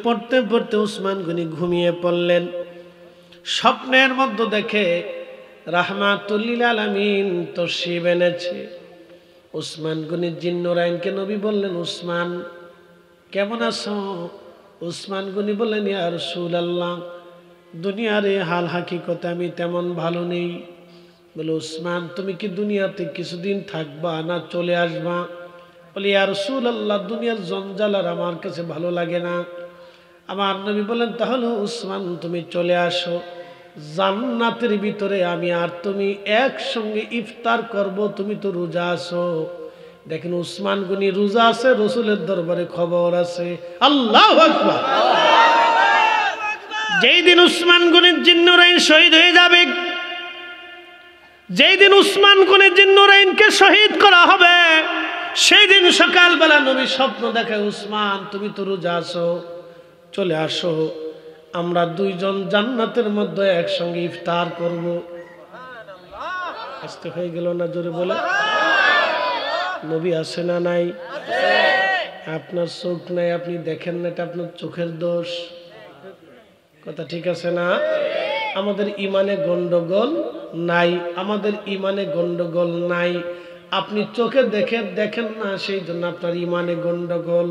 পড়তে পড়তে উসমান গনি ঘুমিয়ে পড়লেন। স্বপ্নের মধ্যে দেখে রাহমাতুল লিল আলামিন তশরিফ এনেছে। উসমান গনি জিন্নুরাইনকে নবী বললেন, উসমান কেমন আছো? উসমান গনি বললেন, ইয়া রাসূলুল্লাহ, দুনিয়ার এই হাল হাকিকতে আমি তেমন ভালো নেই। বলে, উসমান তুমি কি দুনিয়াতে কিছুদিন থাকবা না চলে আসবা? বলে, ইয়া রাসূলুল্লাহ, দুনিয়ার জঞ্জাল আর আমার কাছে ভালো লাগে না। আমার নবী বলেন, তাহলে উসমান তুমি চলে আসো, জান্নাতের ভিতরে আমি আর তুমি একসঙ্গে ইফতার করব, তুমি তো রোজা আছো। দেখেন উসমান গনি রোজা আছে, রসুলের দরবারে খবর আছে। আল্লাহু আকবার। যেই দিন উসমান গনির জিন্নুরাইন শহীদ হয়ে যাবে, যেই দিন উসমান গনির জিন্নুরাইনকে শহীদ করা হবে, সেই দিন সকালবেলা নবী স্বপ্ন দেখে, উসমান তুমি তো রোজা আছো, চলে আসো, আমরা দুইজন জান্নাতের মধ্যে একসঙ্গে ইফতার করব। আসতে হয়ে গেল না? জোরে বলে। নবী আছে না নাই? আপনার চোখ নাই, আপনি দেখেন না, এটা আপনার চোখের দোষ। কথা ঠিক আছে না? আমাদের ইমানে গন্ডগোল নাই, আমাদের ইমানে গন্ডগোল নাই। আপনি চোখে দেখেন না, সেই জন্য আপনার ইমানে গন্ডগোল।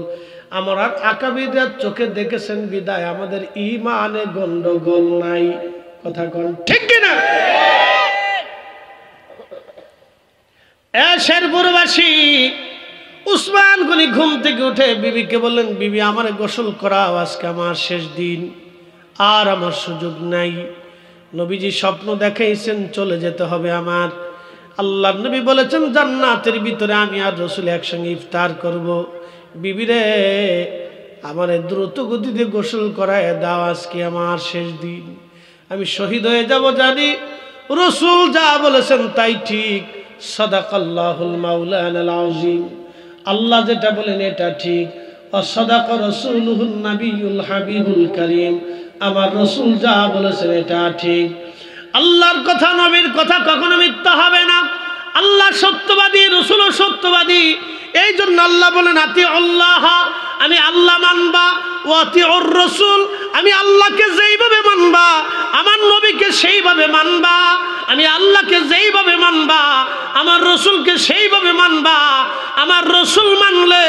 আমরা আকাবিররা চোখে দেখেছেন বিদায় আমাদের ইমানে গন্ডগোল নাই। কথা কোন ঠিক কিনা? শেরপুরবাসী উসমান গনি ঘুম থেকে উঠে বিবিকে বললেন, বিবি আমারে গোসল করাও, আজকে আমার শেষ দিন, আর আমার সুযোগ নাই। নবীজি স্বপ্ন দেখাইছেন চলে যেতে হবে আমার। আল্লাহর নবী বলেছেন জান্নাতের ভিতরে আমি আর রাসূল একসঙ্গে ইফতার করব। বিবিরে আমারে দ্রুত গতিতে গোসল করায় দাও, আজকে আমার শেষ দিন, আমি শহীদ হয়ে যাব জানি। রাসূল যা বলেছেন তাই ঠিক। সাদাকাল্লাহুল মাওলানাল আযীম। আল্লাহ যেটা বলেন এটা ঠিক। সাদাকা রাসূলুহুন নাবিয়ুল হাবিবুল কারীম। আমার রাসূল যা বলেছেন এটা ঠিক। আল্লাহর কথা, নবীর কথা কখনো মিথ্যা হবে না। আল্লাহ সত্যবাদী, রাসূলও সত্যবাদী। এই জন্য আল্লাহ বলেন, আতিউল্লাহ, আমি আল্লাহ মানবা, ও আতিউর রাসূল, আমি আল্লাহকে যেইভাবে মানবা, আমার নবীকে সেইভাবে মানবা। আমি আল্লাহকে যেইভাবে মানবা, আমার রাসূলকে সেইভাবে মানবা। আমার রাসূল মানলে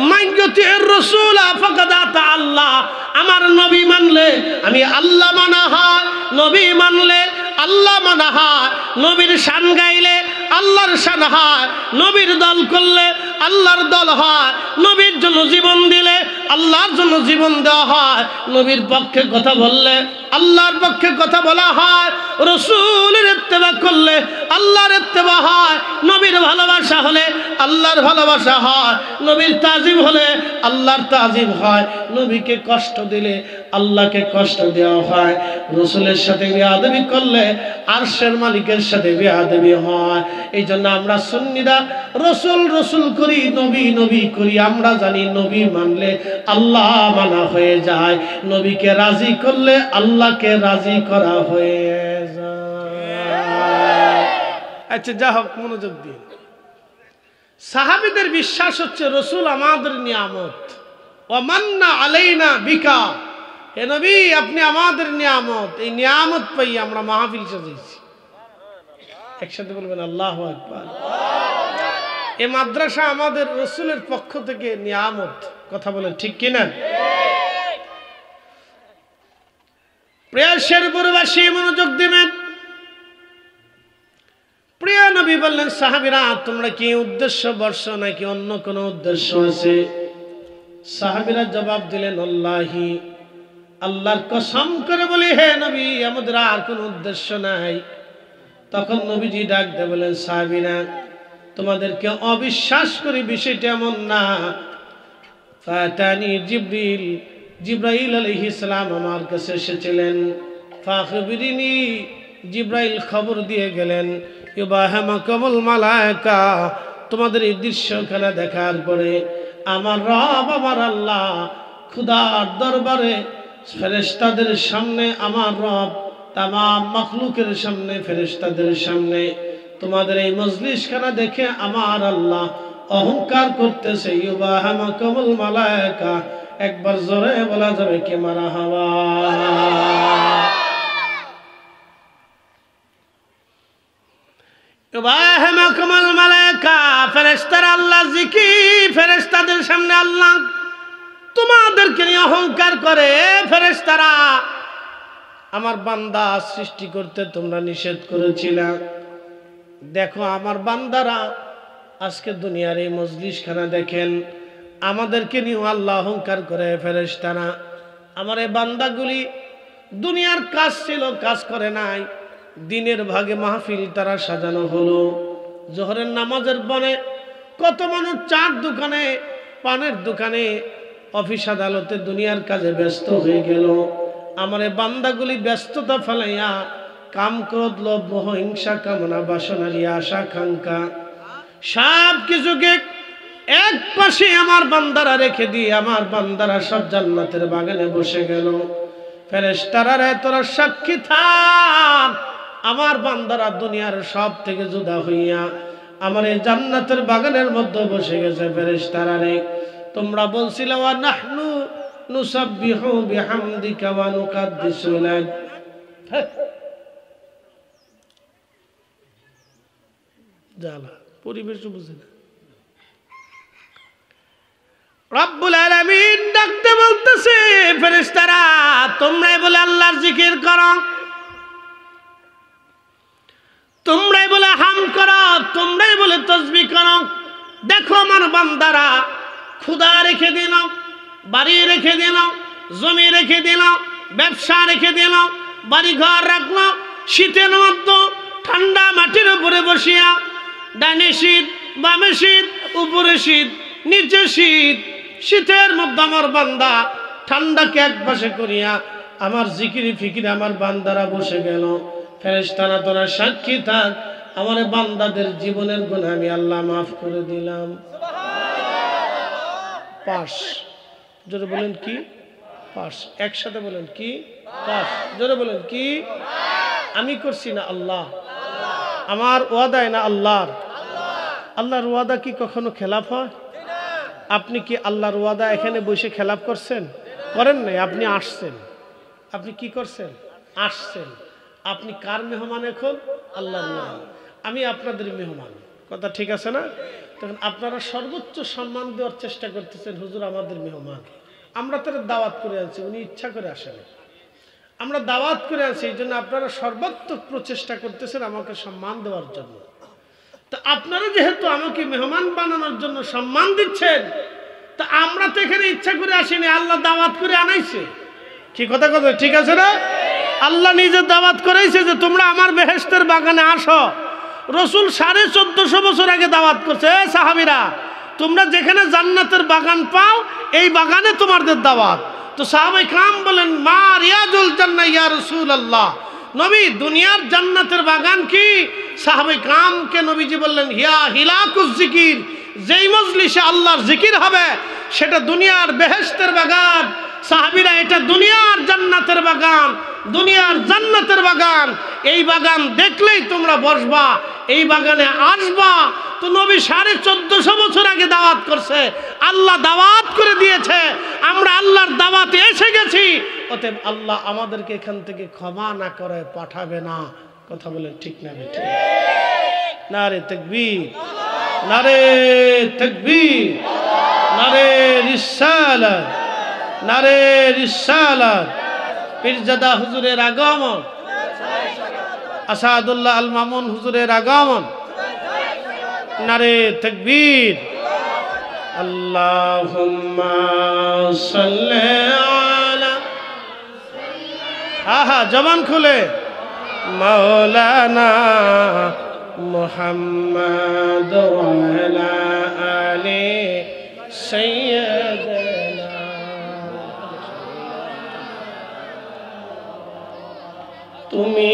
মাইয়্যতির রাসূল ফাকাদ আতা আল্লাহ, আমার নবী মানলে আমি আল্লাহ মানা হয়, নবী মানলে আল্লাহ মানা হয়। নবীর শান গাইলে আল্লাহর শান হয়, নবীর দল করলে আল্লাহর দল হয়, নবীর জন্য জীবন দিলে আল্লাহর জন্য জীবন দেওয়া হয়, নবীর পক্ষে কথা বললে আল্লাহর পক্ষে কথা বলা হয়, রাসূলের ইত্তেবা করলে আল্লাহর ইত্তেবা হয়, নবীর ভালোবাসা হলে আল্লাহর ভালোবাসা হয়, নবীর তাজিম হলে আল্লাহর তাজিম হয়, নবীকে কষ্ট দিলে আল্লাহকে কষ্ট দেওয়া হয়, রাসূলের সাথে বেয়াদবি করলে আরশের মালিকের সাথে বেয়াদবি হয়। এই জন্য আমরা সুন্নিরা রাসূল রাসূল করি, নবী নবী করি। আমরা জানি নবী মানলে আল্লাহ মানা হয়ে যায়, নবীকে রাজি করলে আল্লাহকে রাজি করা হয়ে যায়। আচ্ছা, যা হোক, মনোযোগ দিন। সাহাবীদের বিশ্বাস হচ্ছে রাসূল আমাদের নিয়ামত। ওয়া মান্না আলাইনা বিকা, হে নবী আপনি আমাদের নিয়ামত। এই নিয়ামত পাই আমরা মাহফিল সাজাইছি। একসাথে বলবেন আল্লাহু আকবার। এই মাদ্রাসা আমাদের রাসূলের পক্ষ থেকে নিয়ামত। কথা বলেন ঠিক কিনা? প্রিয় শেরপুরবাসী মনোযোগ দিবেন। প্রিয় নবী বললেন, সাহাবীরা তোমরা কি উদ্দেশ্য বর্ষ নাকি অন্য কোনো উদ্দেশ্য আছে? সাহাবীরা জবাব দিলেন, আল্লাহি, আল্লাহর কসম করে বলি হে নবী আমাদের আর কোনো উদ্দেশ্য নাই। তখন নবীজি ডাক দিয়ে বলেন, সাহাবীরা তোমাদেরকে অবিশ্বাস করি বিষয়টা এমন না। ফাতানি জিবরিল, জিবরাইল আলাইহিস সালাম আমার কাছে এসেছিলেন। ফাখবিরিনি, জিবরাইল খবর দিয়ে গেলেন, ইউবাহামাকুমুল মালায়েকা, তোমাদের এই দৃশ্যখানা দেখার পরে আমার রব আমার আল্লাহ খুদার দরবারে ফেরেশতাদের সামনে, আমার রব তামাম মাখলুকের সামনে, ফেরেশতাদের সামনে তোমাদের এই মজলিসখানা দেখে আমার আল্লাহ অহংকার করতেছে। ইউবাহামাকুমুল মালায়েকা, একবার জোরে বলা যাবে কি মারহাবা। মাহকামুল মালায়েকা ফেরেশতারা আল্লাহ জিকির, ফেরেশতাদের সামনে আল্লাহ তোমাদেরকে নিয়ে অহংকার করে। ফেরেশতারা আমার বান্দা সৃষ্টি করতে তোমরা নিষেধ করেছিলে, দেখো আমার বান্দারা আজকে দুনিয়ার এই মজলিসখানা দেখেন, আমাদেরকে নিয়ে আল্লাহ অহংকার করে। ফেরেশতারা আমার এই বান্দাগুলি দুনিয়ার কাজ ছিল, কাজ করে নাই। দিনের ভাগে মাহফিল তারা সাজানো হলো, জোহরের নামাজের পরে কত মানুষ চার দোকানে, পানের দোকানে, অফিস আদালতে দুনিয়ার কাজে ব্যস্ত হয়ে গেল। আমার এই বান্দাগুলি ব্যস্ততা ফেলাইয়া কাম, ক্রোধ, লোভ, মোহ, হিংসা, কামনা, বাসনা, রিয়া, আশা, আকাঙ্ক্ষা সব কিছুকে এক পাশে আমার বান্দারা রেখে দিয়ে আমার বান্দারা সব জান্নাতের বাগানে বসে গেল। ফেরেশতারা রে তোরা সাক্ষী থাক, আমার বান্দারা দুনিয়ার সব থেকে জুদা হইয়া আমার এই জান্নাতের বাগানের মধ্যে বসে গেছে। ফেরেশতারা রে তোমরা বলছিলে ওয়া নাহনু নুসাব্বিহু বিহামদিকা ওয়া নুকাদ্দিসু লাক, জালা পরিবেশ বুঝে না। রব্বুল আলামিন ডাকতে বলতেছে ফেরেশতারা তোমরাই বলে আল্লাহর জিকির করো, তোমরাই বলে হাম করো, তোমরাই বলে তাসবিহ করো। দেখো আমার বান্দারা ক্ষুধা রেখে দিল, বাড়ি রেখে দিল, জমি রেখে দিল, ব্যবসা রেখে দিল, বাড়ি ঘর রাখলো, শীতের মধ্যে ঠান্ডা মাটির উপরে বসিয়া, ডানে শীত, বামে শীত, উপরে শীত, নিচে শীত, শীতের মধ্যে আমার বান্দা ঠান্ডাকে এক পাশে করিয়া আমার জিকিরি ফিকিরে আমার বান্দারা বসে গেল। ফেরেশতারা তোরা সাক্ষী থাক, আমার বান্দাদের জীবনের গুনাহ আমি আল্লাহ মাফ করে দিলাম। পাশ, জোরে বলেন কি পাশ, একসাথে বলেন কি পাশ, জোরে বলেন কি। আমি করছি না আল্লাহ, আমার ওয়াদায় না আল্লাহর। আল্লাহর ওয়াদা কি কখনো খেলাফ হয়? আপনি কি আল্লাহর ওয়াদা এখানে বসে খেলাফ করছেন? করেন নাই। আপনি আসছেন, আপনি কি করছেন? আসছেন। আপনি কার মেহমান এখন? আল্লাহর মেহমান। আমি আপনাদের মেহমান, কথা ঠিক আছে না? তখন আপনারা সর্বোচ্চ সম্মান দেওয়ার চেষ্টা করতেছেন, হুজুর আমাদের মেহমান, আমরা তারা দাওয়াত করে আনছি, উনি ইচ্ছা করে আসেন, আমরা দাওয়াত করে আনছি, এই জন্য আপনারা সর্বাত্মক প্রচেষ্টা করতেছেন আমাকে সম্মান দেওয়ার জন্য। তা আপনারা যেহেতু আমাকে মেহমান বানানোর জন্য সম্মান দিচ্ছেন, তা আমরা তো এখানে ইচ্ছা করে আসিনি, আল্লাহ দাওয়াত করে আনাইছে। কি কথা কথা ঠিক আছে না? আল্লাহ নিজে দাওয়াত করেছে যে তোমরা আমার বেহেশতের বাগানে আসো। রসুল 1450 বছর আগে দাওয়াত করছে, সাহাবীরা তোমরা যেখানে জান্নাতের বাগান পাও এই বাগানে তোমাদের দাওয়াত। তো সাহাবায়ে কেরাম বলেন মা রিয়াজুল জান্নাহ ইয়া রাসূলুল্লাহ, নবী দুনিয়ার জান্নাতের বাগান কি? সাহাবায়ে কেরামকে নবীজি বললেন হিয়া হিলাকুজ জিকির, যেই মজলিসে আল্লাহর জিকির হবে সেটা দুনিয়ার বেহেশতের বাগান। সাহাবীরা এটা দুনিয়ার জান্নাতের বাগান, দুনিয়ার জান্নাতের বাগান, এই বাগান দেখলেই তোমরা বসবা, এই বাগানে আসবা। তো নবী 1450 বছর আগে দাওয়াত করছে, আল্লাহ দাওয়াত করে দিয়েছে, আমরা আল্লাহর দাওয়াতে এসে গেছি, অতএব আল্লাহ আমাদেরকে এখান থেকে ক্ষমা না করে পাঠাবে না। কথা বলেন ঠিক না বেঠিক? নারে তাকবীর, নারে তাকবীর, নারে রিসালাত, নারে রিসালাত। পীরজাদা হুজুরের আগমন, আসাদুল্লাহ আল মামুন হুজুরের আগমন, নারে তাকবীর। আল্লাহুম্মা সাল্লি আলা, আহা জবান খুলে, মাওলানা মুহাম্মদ ওয়া আলা আলি সাইয়্যিদিনা। তুমি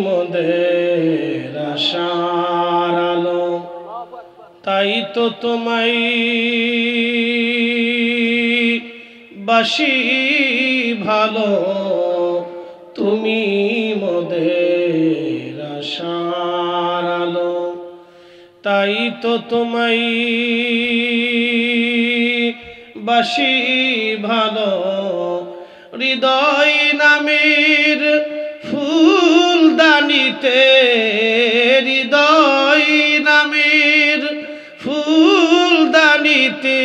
মোদের আশার আলো, তাই তো তোমায় বাসি ভালো, তুমি মোদের আশার আলো, তাই তো তোমায় বাসি ভালো হৃদয় নামের ফুলদানিতে হৃদয় নামের ফুলদানিতে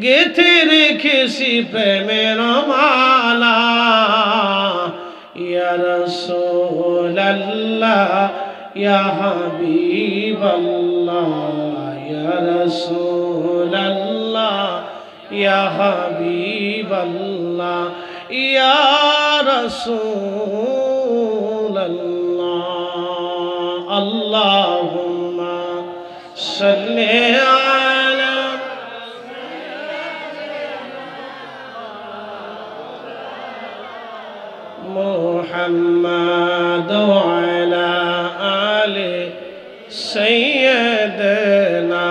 গেথে রেখেছি প্রেমের মালা ইয়া রাসূলুল্লাহ ইয়া হাবিবাল্লাহ ইয়া রাসূলুল্লাহ ইয়া হাবিবাল্লাহ ইয়া রাসূলুল্লাহ আল্লাহুম্মা সাল্লি আলা মুহাম্মাদ ওয়া আলা আলি সাইয়্যিদিনা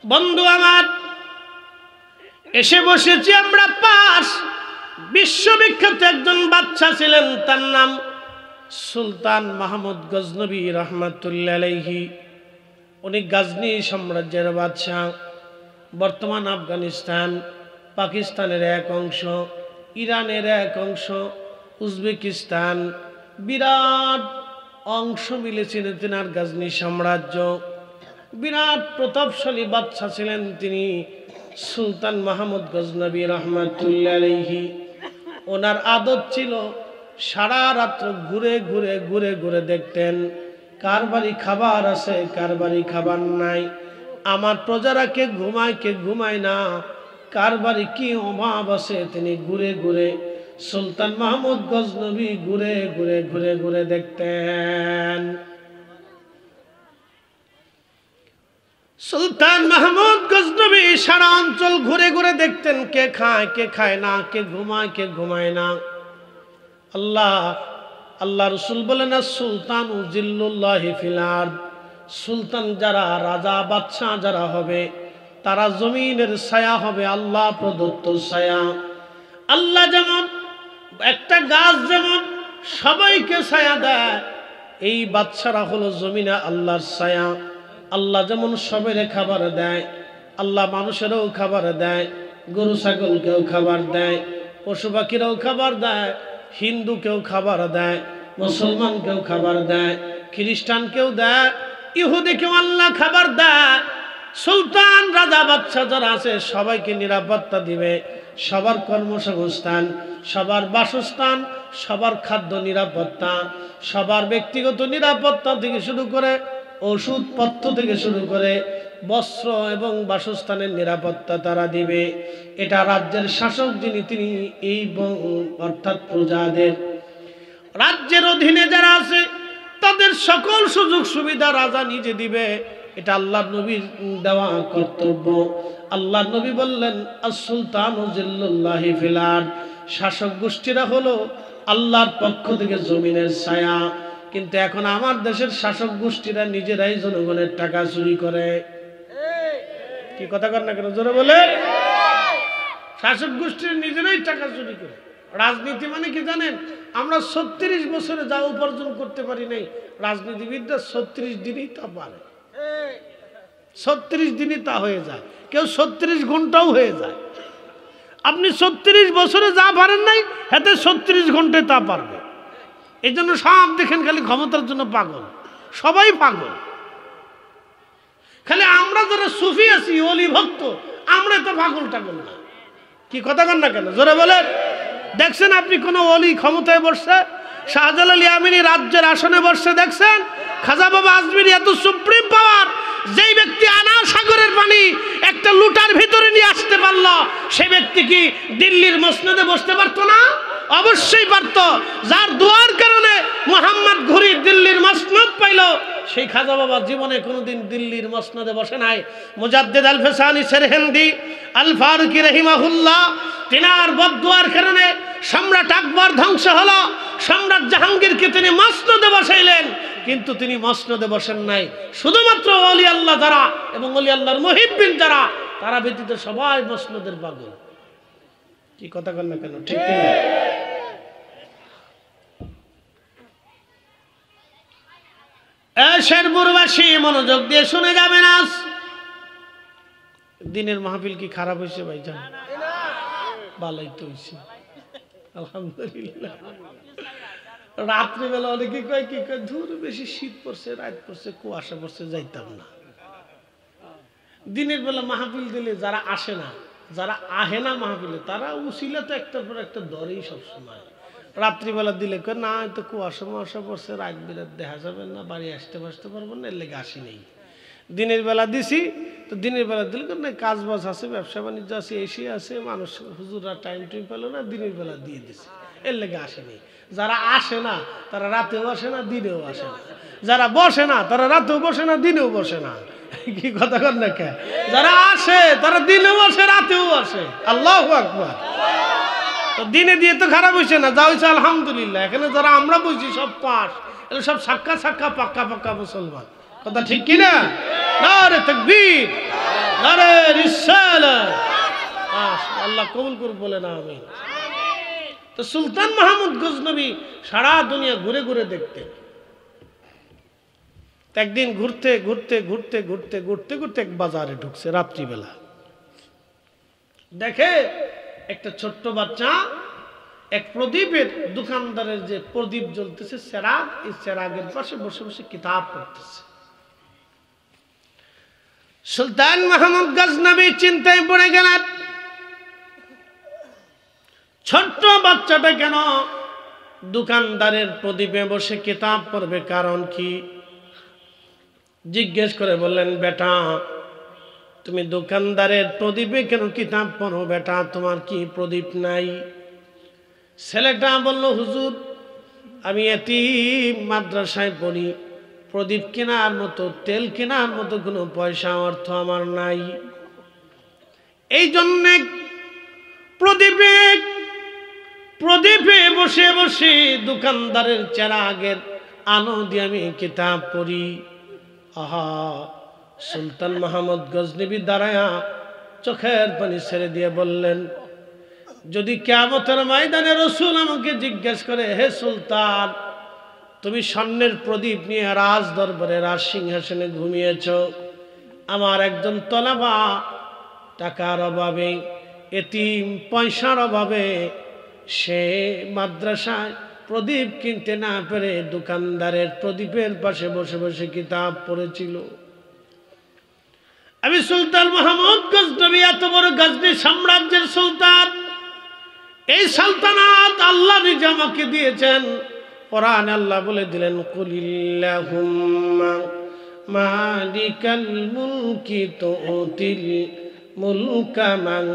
বন্ধু আমার এসে বসেছি আমরা পাশ বিশ্ববিখ্যাত একজন বাদশা ছিলেন তার নাম সুলতান মাহমুদ গজনবী রহমাতুল্লাহ আলাইহি উনি গাজনি সাম্রাজ্যের বাদশা বর্তমান আফগানিস্তান পাকিস্তানের এক অংশ ইরানের এক অংশ উজবেকিস্তান বিরাট অংশ মিলেছিল তিনার গাজনি সাম্রাজ্য বিরাট প্রতাপশালী বাদশা ছিলেন তিনি সুলতান মাহমুদ গজনবী রহমাতুল্লাহ আলাইহি ওনার আদত ছিল সারা রাত্র ঘুরে ঘুরে ঘুরে ঘুরে দেখতেন কার বাড়ি খাবার আছে কার বাড়ি খাবার নাই আমার প্রজারা কে ঘুমায় না কার বাড়ি কি অভাব আছে তিনি ঘুরে ঘুরে সুলতান মাহমুদ গজনবী ঘুরে ঘুরে ঘুরে ঘুরে দেখতেন সুলতান মাহমুদ গজনবী সারা অঞ্চল ঘুরে ঘুরে দেখতেন কে খায় না কে ঘুমায় না আল্লাহ রসুল বলেন সুলতান উজিল্লুল্লাহি ফিল আরদ সুলতান যারা রাজা বাদশাহ যারা হবে তারা জমিনের ছায়া হবে আল্লাহ প্রদত্ত ছায়া আল্লাহ যেমন একটা গাছ যেমন সবাইকে ছায়া দেয় এই বাদশারা হলো জমিনে আল্লাহর ছায়া আল্লাহ যেমন সবেরে খাবার দেয় আল্লাহ মানুষেরও খাবার দেয় গরু ছাগলকেও খাবার দেয় পশু পাখিরাও খাবার দেয় হিন্দুকেও খাবার দেয় মুসলমানকেও খাবার দেয় খ্রিস্টানকেও দেয় ইহুদিকেও আল্লাহ খাবার দেয় সুলতান রাজা বাদশা যারা আছে সবাইকে নিরাপত্তা দিবে সবার কর্মসংস্থান সবার বাসস্থান সবার খাদ্য নিরাপত্তা সবার ব্যক্তিগত নিরাপত্তা থেকে শুরু করে ওষুধপত্র থেকে শুরু করে বস্ত্র এবং বাসস্থানের নিরাপত্তা তারা দিবে এটা রাজ্যের শাসক যিনি তিনি এই অর্থাৎ প্রজাদের রাজ্যের অধীনে যারা আছে তাদের সকল সুযোগ সুবিধা রাজা নিজে দিবে এটা আল্লাহর নবীর দেওয়া কর্তব্য আল্লাহর নবী বললেন আস-সুলতানু জিল্লুল্লাহি ফিল আরদ শাসক গোষ্ঠীরা হলো আল্লাহর পক্ষ থেকে জমিনের ছায়া কিন্তু এখন আমার দেশের শাসক গোষ্ঠীরা নিজেরাই জনগণের টাকা চুরি করে কি কথা কর না কেন জোরে বলে শাসক গোষ্ঠীর নিজেরাই টাকা চুরি করে রাজনীতি মানে কি জানেন আমরা ৩৬ বছরে যা উপার্জন করতে পারি নাই রাজনীতিবিদরা ৩৬ দিনই তা পারে ৩৬ দিনই তা হয়ে যায় কেউ ৩৬ ঘন্টাও হয়ে যায় আপনি ৩৬ বছরে যা পারেন নাই হাতে ৩৬ ঘন্টায় তা পারবে এই জন্য সব দেখেন খালি ক্ষমতার জন্য পাগল সবাই পাগল খালি আমরা যারা সুফি আছি ওলি ভক্ত আমরা তো পাগল টাগল না কি কথা কন না কেন জোরে বলেন দেখছেন আপনি কোন ওলি ক্ষমতায় বসছে শাহজালাল ইয়ামিনী রাজ্যের আসনে বসছে দেখছেন খাজা বাবা আজমিরি এত সুপ্রিম পাওয়ার যেই ব্যক্তি আনা সাগরের পানি একটা লুটার ভিতরে নিয়ে আসতে পারলো সেই ব্যক্তি কি দিল্লির মসনদে বসতে পারতো না অবশ্যই পারতো যার দোয়ার কারণে মুহাম্মদ ঘুরি দিল্লির মসনদ পাইল সেই খাজা বাবা জীবনে কোনোদিন দিল্লির মসনদে বসে নাই মুজাদ্দিদ আল ফেসানি সেরহিন্দি আল ফারুকি রহিমাহুল্লাহ তিনার বদদুয়ার কারণে সম্রাট আকবর ধ্বংস হলো সম্রাট জাহাঙ্গীরকে তিনি মসনদে বসাইলেন কিন্তু তিনি মসনদে বসেন নাই শুধুমাত্র ওলি আল্লাহ যারা এবং ওলি আল্লাহর মুহিব্বিন যারা তারা ব্যতীত সবাই মসনদের পাগল কি কথা বল না কেন ঠিক কি না শেরপুরবাসী মনোযোগ দিয়ে শুনে যাবেন। আজ দিনের মাহফিল কি খারাপ হয়েছে ভাইজান? ভালোই তো হয়েছে আলহামদুলিল্লাহ। রাত্রিবেলা অনেকে কয় কি কয় ধুর বেশি শীত পড়ছে, রাত পড়ছে, কুয়াশা পড়ছে, যাইতাম না। দিনের বেলা মাহফিল দিলে যারা আসে না, যারা আহে না মাহফিলে, তারা উসিলা তো একটার পর একটা ধরেই সবসময়। রাত্রিবেলা দিলে কয় না তো কুয়াশা মুয়াশা পড়ছে, রাত বিরাত দেখা যাবে না, বাড়ি আসতে পারবো না, এর লেগে আসি নেই। দিনের বেলা দিছি তো দিনের বেলা দিলে না, কাজ বাজ আছে, ব্যবসা বাণিজ্য আছে, এসে আছে, মানুষ হুজুররা টাইম পেলো না, দিনের বেলা দিয়ে দিছে, এর লেগে আসে নেই। যারা আসে না তারা রাতেও আসে না, দিনেও আসে না। যারা বসে না তারা রাতেও বসে না, দিনেও বসে না। কি কথা কর না কে? যারা আসে তারা দিনেও আসে, রাতেও আসে। আল্লাহু আকবার। তো দিনে দিয়ে তো খারাপ হয়েছে না, যা হয়েছে আলহামদুলিল্লাহ। এখানে যারা আমরা বুঝছি সব পাস, এগুলো সব সাক্কা পাক্কা পাক্কা মুসলমান। কথা ঠিক কিনা? নারে তাকবীর, নারে রিসালাত। আল্লাহ কবুল করুক বলে না আমিন। তো সুলতান মাহমুদ গজনবী সারা দুনিয়া ঘুরে ঘুরে দেখতেন। একদিন ঘুরতে ঘুরতে ঘুরতে ঘুরতে ঘুরতে ঘুরতে এক বাজারে ঢুকছে রাত্রিবেলা। দেখে একটা ছোট্ট বাচ্চা এক প্রদীপের, দোকানদারের যে প্রদীপ জ্বলতেছে চেরাগ, এই চেরাগের পাশে বসে বসে কিতাব পড়তেছে। সুলতান মাহমুদ গজনবী চিন্তায় পড়ে গেলেন, ছোট্ট বাচ্চাটা কেন দোকানদারের প্রদীপে বসে কিতাব পড়বে, কারণ কি? জিজ্ঞেস করে বললেন, বেটা তুমি দোকানদারের প্রদীপে কেন কিতাব পড়ো বেটা, তোমার কি প্রদীপ নাই? ছেলেটা বলল, হুজুর আমি এতিম মাদ্রাসায় পড়ি, প্রদীপ কেনার মতো, তেল কেনার মতো কোনো পয়সা অর্থ আমার নাই, এই জন্যে প্রদীপে বসে বসে দোকানদারের চেরাগের আলো দিয়ে আমি কিতাব পড়ি। আহা! সুলতান মাহমুদ গজনবী দাঁড়ায়া চোখের পানি ছেড়ে দিয়ে বললেন, যদি কিয়ামতের ময়দানে রাসূল আমাকে জিজ্ঞেস করে, হে সুলতান তুমি স্বর্ণের প্রদীপ নিয়ে রাজ দরবারে রাজ সিংহাসনে ঘুমিয়েছ, আমার একজন তলাবা টাকার অভাবে, এতিম পয়সার অভাবে, সে মাদ্রাসায় প্রদীপ কিনতে না পেরে দোকানদারের প্রদীপের পাশে বসে বসে কিতাব পড়েছিল। আমি সুলতান মাহমুদ গজনবী এত বড় গজনী সাম্রাজ্যের সুলতান, এই সালতানাত আল্লাহ নিজে আমাকে দিয়েছেন। কোরআনে আল্লাহ বলে দিলেন, কুলিল্লাহুম্মা মালিকাল মুলকি তুতিল মুলকা মান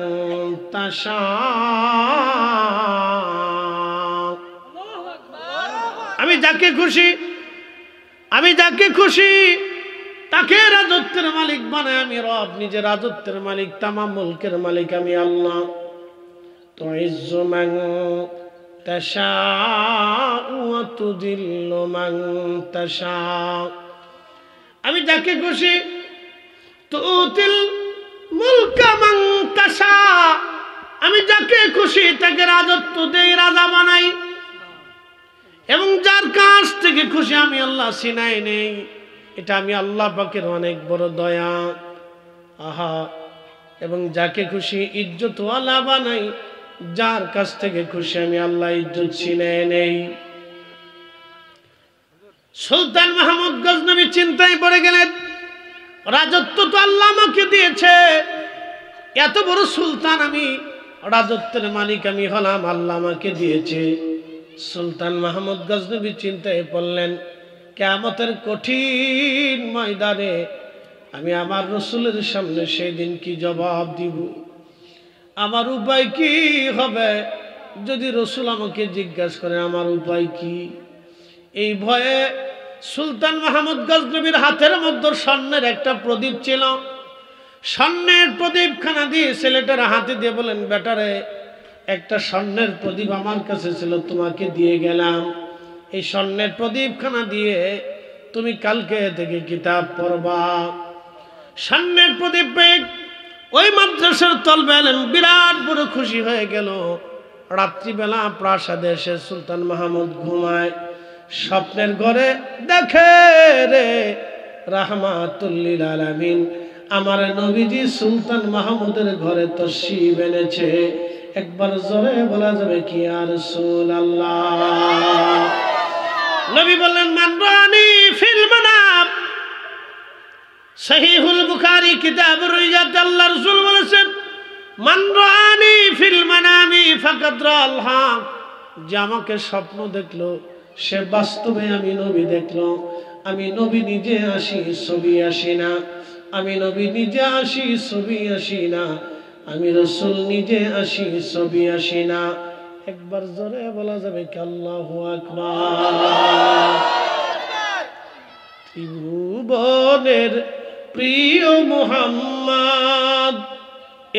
তাশা। আমি যাকে খুশি তাকে রাজত্বের মালিক বানায় আমি রব, নিজে রাজত্বের মালিক, তামাম মুলকের মালিক আমি আল্লাহ। তুইজ্জু মান তাশাউ ওয়া তুযিল্লু মান তাশাউ। আমি যাকে খুশি, তুতিল মুলকা মান তাশা, আমি যাকে খুশি তাকে রাজত্ব দেই, রাজা বানাই, এবং যার কাছ থেকে খুশি আমি আল্লাহ ছিনাই নেই। এটা আমি আল্লাহ পাকের অনেক বড় দয়া। আহা! এবং যাকে খুশি ইজ্জতওয়ালা বানাই, যার কাছ থেকে খুশি আমি আল্লাহ ইজ্জত ছিনাই নেই। সুলতান মাহমুদ গজনবী চিন্তায় পড়ে গেলেন, রাজত্ব তো আল্লাহ আমাকে দিয়েছে, এত বড় সুলতান আমি, রাজত্বের মালিক আমি হলাম, আল্লাহ আমাকে দিয়েছে। সুলতান মাহমুদ গজনবী চিন্তায় পড়লেন, কিয়ামতের কঠিন ময়দানে আমি আমার রাসূলের সামনে সেই দিন কি জবাব দিব, আমার উপায় কি হবে যদি রাসূল আমাকে জিজ্ঞাসা করে আমার উপায় কি? এই ভয়ে সুলতান মাহমুদ গজনবীর হাতের মধ্যে স্বর্ণের একটা প্রদীপ ছিল, স্বর্ণের প্রদীপখানা দিয়ে ছেলেটার হাতে দিয়ে বলেন, বেটারে একটা স্বর্ণের প্রদীপ আমার কাছে ছিল, তোমাকে দিয়ে গেলাম, এই স্বর্ণের প্রদীপখানা দিয়ে তুমি কালকে থেকে কিতাব পড়বা। স্বর্ণের প্রদীপ পেয়ে ওই মাদ্রাসার তলবে এলেন, বিরাট বড় খুশি হয়ে গেল। রাত্রিবেলা প্রাসাদে এসে সুলতান মাহমুদ ঘুমায়, স্বপ্নের ঘরে দেখে রে রাহমাতুল লিল আলামিন আমার নবীজি সুলতান মাহমুদের ঘরে তশরিফ এনেছে। একবার জোরে বলা যাবে কি ইয়া রাসূলুল্লাহ। নবী বললেন মান রানি ফিল মানাম। সহিহুল বুখারী কিতাবুর রিয়াতে আল্লাহ রাসূল বলেছেন মান রানি ফিল মানামি ফাকাদ রাল হক। যে আমাকে স্বপ্ন দেখলো সে বাস্তবে আমি নবী দেখলো। আমি নবী নিজে আসি ছবি আসি না, আমি নবী নিজে আসি ছবি আসি না, আমি রাসূল নিজে আসি ছবি আসি না। একবার জোরে বলা যাবে কি আল্লাহু আকবার। ত্রিভুবনের প্রিয় মুহাম্মদ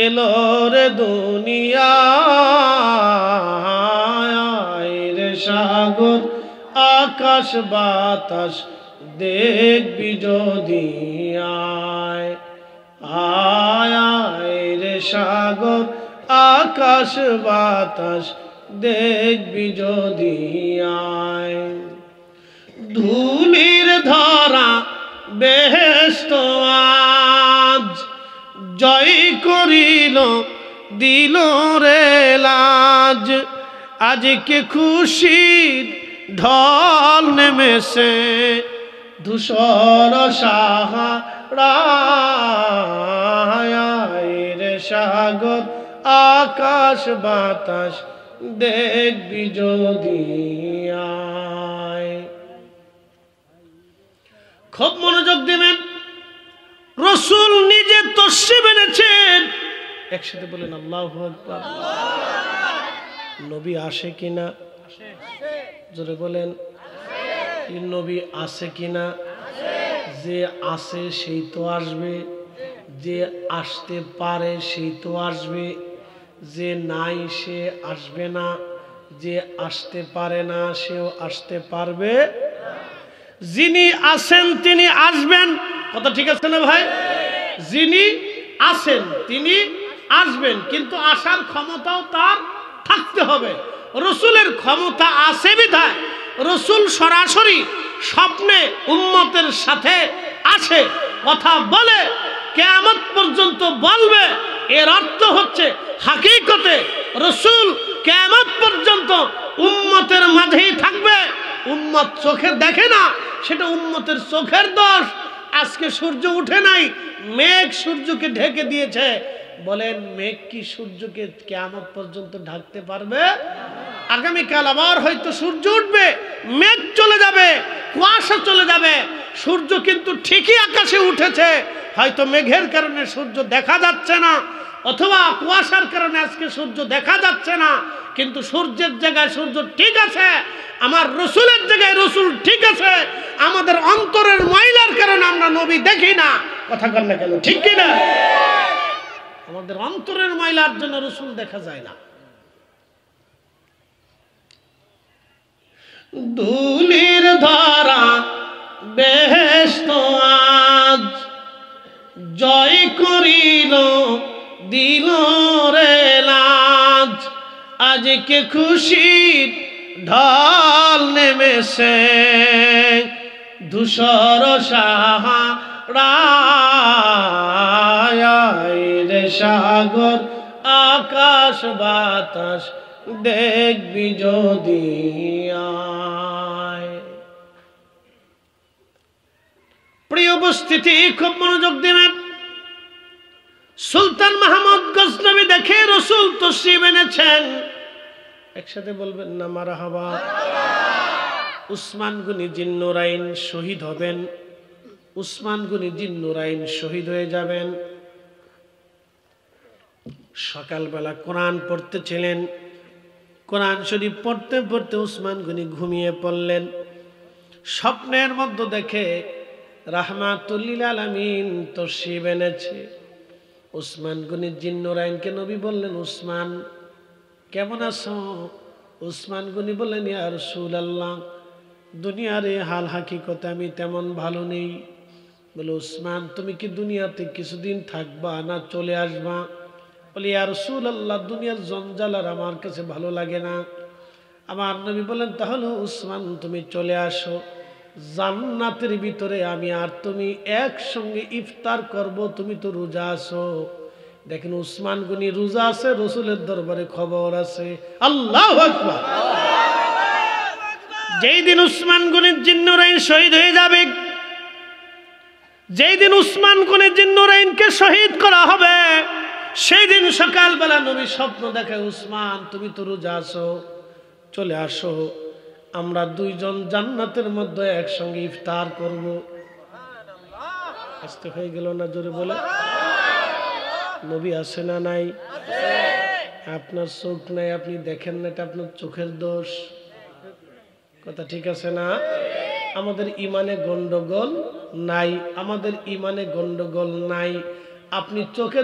এলো রে দুনিয়ায় রে সাগর আকাশ বাতাস দেখবি যদি আয় আয় রে সাগর আকাশ বাতাস দেখবি যদি আয়। ধুলির ধরা বেহেশত আজ জয় করিল দিল রে লাজ। আজকে খুশির ঢল নেমেছে ধূসর সাহারায় রে সাগর আকাশ বাতাস দেখবি যদি আয়। খুব মনোযোগ দিবেন। রাসূল নিজে তশরিফ এনেছেন। একসাথে বলেন আল্লাহু আকবার। নবী আসে কিনা? জোরে বলেন নবী আসে কিনা? যে আসে সেই তো আসবে, যে আসতে পারে সেই তো আসবে, যে নাই সে আসবে না, যে আসতে পারে না সেও আসতে পারবে। যিনি আসেন তিনি আসবেন, কথা ঠিক আছে না ভাই? যিনি আসেন তিনি আসবেন, কিন্তু আসার ক্ষমতাও তার থাকতে হবে। রাসূলের ক্ষমতা আছে বিধায় রাসূল সরাসরি স্বপ্নে উম্মতের সাথে আসে, কথা বলে, কিয়ামত পর্যন্ত বলবে। এর অর্থ হচ্ছে হাকিকতে রাসূল কিয়ামত পর্যন্ত উম্মতের মাঝেই থাকবে। উম্মত চোখে দেখে না, সেটা উম্মতের চোখের দোষ। আজকে সূর্য উঠে নাই, মেঘ সূর্যকে ঢেকে দিয়েছে। বলেন মেঘ কি সূর্যকে কিয়ামত পর্যন্ত ঢাকতে পারবে? আগামীকাল আবার হয়তো সূর্য উঠবে, মেঘ চলে যাবে, কুয়াশা চলে যাবে। সূর্য কিন্তু ঠিকই আকাশে উঠেছে, হয়তো মেঘের কারণে সূর্য দেখা যাচ্ছে না, অথবা কুয়াশার কারণে আজকে সূর্য দেখা যাচ্ছে না, কিন্তু সূর্যের জায়গায় সূর্য ঠিক আছে। আমার রাসূলের জায়গায় রাসূল ঠিক আছে। আমাদের অন্তরের ময়লার কারণে আমরা নবী দেখি না, কথা বল না কেন, ঠিক কি না? আমাদের অন্তরের ময়লার জন্য রাসূল দেখা যায় না। ধুলির ধরা বেহেশত আজ জয় করিল দিল রে লাজ। আজকে খুশির ঢল নেমেছে ধূসর সাহারায় রে সাগর আকাশ বাতাস দেখবি যদি আয়। প্রিয় উপস্থিতি, খুব মনোযোগ দিবেন। সুলতান মাহমুদ গজনবী দেখে রাসূল তশরিফ এনেছেন। একসাথে বলবেন না মারহাবা। উসমান গনি জিন্নুরাইন শহীদ হবেন, উসমান গনি জিন্নুরাইন শহীদ হয়ে যাবেন। সকালবেলা কোরআন পড়তেছিলেন, কোরআন শরীফ পড়তে পড়তে উসমান গনি ঘুমিয়ে পড়লেন। স্বপ্নের মধ্যে দেখে রাহমাতুল লিল আলামিন তশরিফ এনেছে। উসমান গনি জিন্নুরাইনকে নবী বললেন, উসমান কেমন আছো? উসমান গনি বললেন, ইয়া রাসূলুল্লাহ, দুনিয়ার এই হাল হাকিকতে আমি তেমন ভালো নেই। বলে, উসমান তুমি কি দুনিয়াতে কিছুদিন থাকবা না চলে আসবা? বলে, ইয়া রাসূলুল্লাহ, দুনিয়ার জঞ্জাল আর আমার কাছে ভালো লাগে না, আমার নবী বলেন তাহলে উসমান তুমি চলে আসো, জান্নাতের ভিতরে আমি আর তুমি একসঙ্গে ইফতার করব, তুমি তো রোজা আছো। দেখেন উসমান গনি রোজা আছে, রসুলের দরবারে খবর আছে। আল্লাহু আকবার। যেই দিন উসমান গনির জিন্নুরাইন শহীদ হয়ে যাবে, যেই দিন উসমান গনির জিন্নুরাইনকে শহীদ করা হবে, সেই দিন সকালবেলা নবী স্বপ্ন দেখে, উসমান তুমি তো রোজা আছো, চলে আসো, আমরা দুইজন জান্নাতের মধ্যে একসঙ্গে ইফতার করব। আসতে হয়ে গেল না? জোরে বলে। নবী আছে না নাই? আপনার চোখ নাই, আপনি দেখেন না, এটা আপনার চোখের দোষ। কথা ঠিক আছে না? আমাদের ইমানে গন্ডগোল নাই, আমাদের ইমানে গন্ডগোল নাই। আপনি চোখে